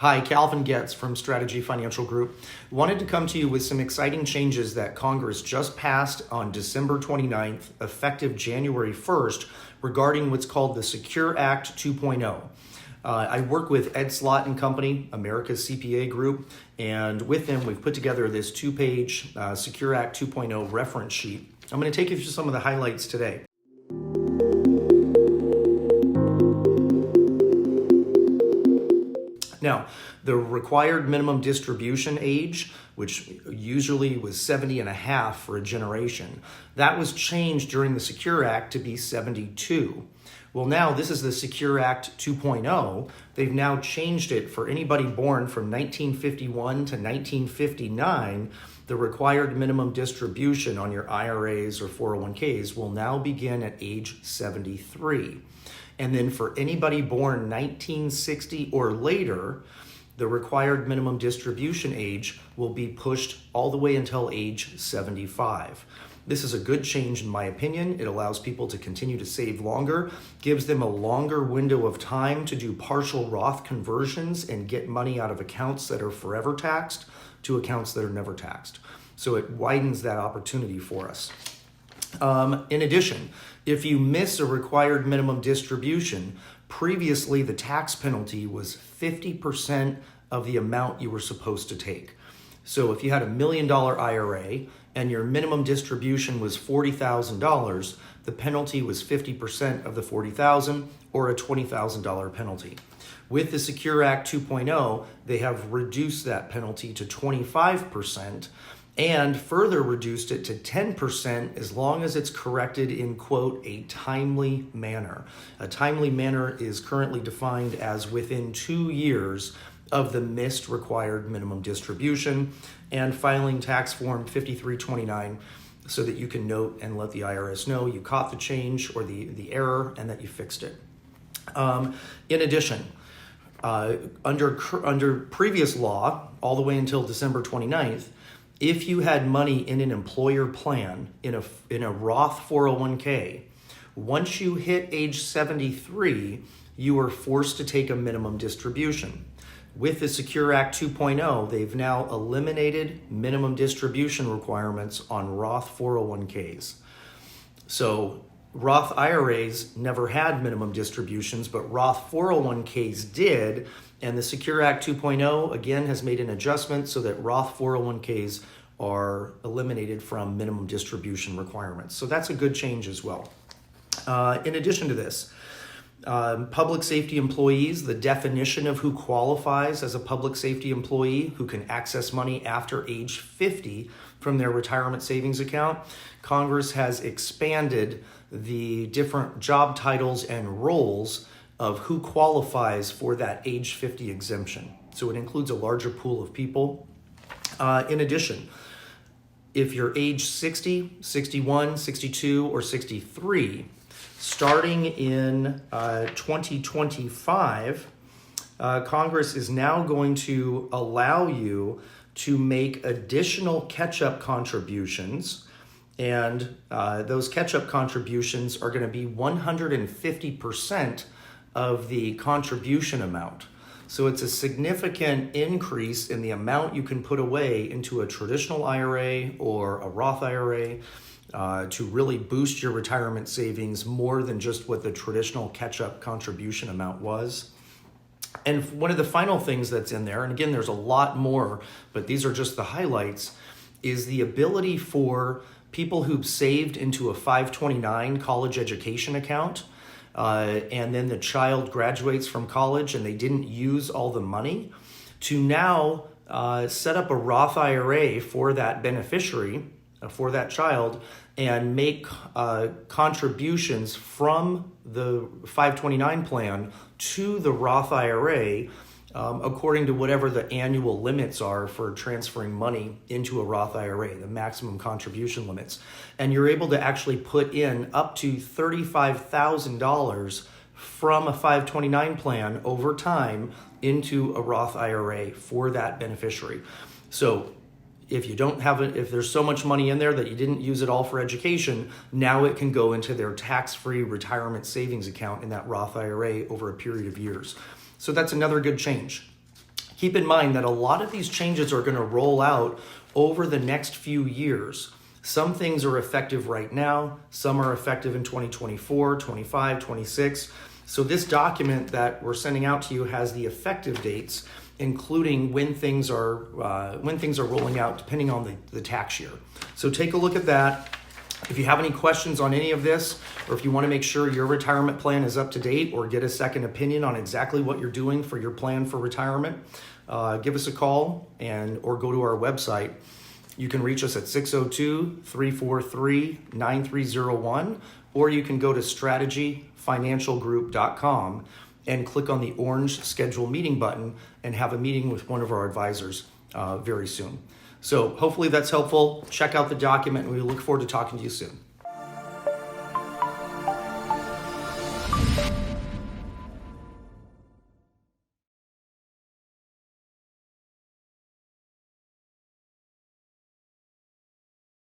Hi, Calvin Goetz from Strategy Financial Group. Wanted to come to you with some exciting changes that Congress just passed on December 29th, effective January 1st, regarding what's called the Secure Act 2.0. I work with Ed Slott and Company, America's CPA group, and with them we've put together this two-page Secure Act 2.0 reference sheet. I'm going to take you through some of the highlights today. Now, the required minimum distribution age, which usually was 70 and a half for a generation, that was changed during the Secure Act to be 72. Well, now this is the Secure Act 2.0. They've now changed it for anybody born from 1951 to 1959. The required minimum distribution on your IRAs or 401ks will now begin at age 73. And then for anybody born 1960 or later, the required minimum distribution age will be pushed all the way until age 75. This is a good change in my opinion. It allows people to continue to save longer, gives them a longer window of time to do partial Roth conversions and get money out of accounts that are forever taxed to accounts that are never taxed. So it widens that opportunity for us. In addition, if you miss a required minimum distribution, previously the tax penalty was 50% of the amount you were supposed to take. So if you had $1 million IRA and your minimum distribution was $40,000, the penalty was 50% of the $40,000 or a $20,000 penalty. With the Secure Act 2.0, they have reduced that penalty to 25%. And further reduced it to 10% as long as it's corrected in, quote, a timely manner. A timely manner is currently defined as within 2 years of the missed required minimum distribution and filing tax form 5329 so that you can note and let the IRS know you caught the change or the error and that you fixed it. In addition, under previous law, all the way until December 29th, if you had money in an employer plan, in a Roth 401k, once you hit age 73, you were forced to take a minimum distribution. With the Secure Act 2.0, they've now eliminated minimum distribution requirements on Roth 401ks. So Roth IRAs never had minimum distributions, but Roth 401ks did. And the Secure Act 2.0, again, has made an adjustment so that Roth 401ks are eliminated from minimum distribution requirements. So that's a good change as well. In addition to this, public safety employees, the definition of who qualifies as a public safety employee who can access money after age 50 from their retirement savings account, Congress has expanded the different job titles and roles of who qualifies for that age 50 exemption. So it includes a larger pool of people. In addition, if you're age 60, 61, 62, or 63, starting in 2025, Congress is now going to allow you to make additional catch-up contributions. And those catch-up contributions are going to be 150% of the contribution amount. So it's a significant increase in the amount you can put away into a traditional IRA or a Roth IRA to really boost your retirement savings more than just what the traditional catch-up contribution amount was. And one of the final things that's in there, and again, there's a lot more, but these are just the highlights, is the ability for people who've saved into a 529 college education account, and then the child graduates from college and they didn't use all the money, to now set up a Roth IRA for that beneficiary, for that child, and make contributions from the 529 plan to the Roth IRA according to whatever the annual limits are for transferring money into a Roth IRA, the maximum contribution limits. And you're able to actually put in up to $35,000 from a 529 plan over time into a Roth IRA for that beneficiary. So if you don't have it, if there's so much money in there that you didn't use it all for education, now it can go into their tax-free retirement savings account in that Roth IRA over a period of years. So that's another good change. Keep in mind that a lot of these changes are going to roll out over the next few years. Some things are effective right now, some are effective in 2024, 25, 26. So this document that we're sending out to you has the effective dates, including when things are rolling out depending on the tax year. So take a look at that. If you have any questions on any of this, or if you want to make sure your retirement plan is up to date or get a second opinion on exactly what you're doing for your plan for retirement, give us a call or go to our website. You can reach us at 602-343-9301, or you can go to strategyfinancialgroup.com and click on the orange schedule meeting button and have a meeting with one of our advisors very soon. So hopefully that's helpful. Check out the document and we look forward to talking to you soon.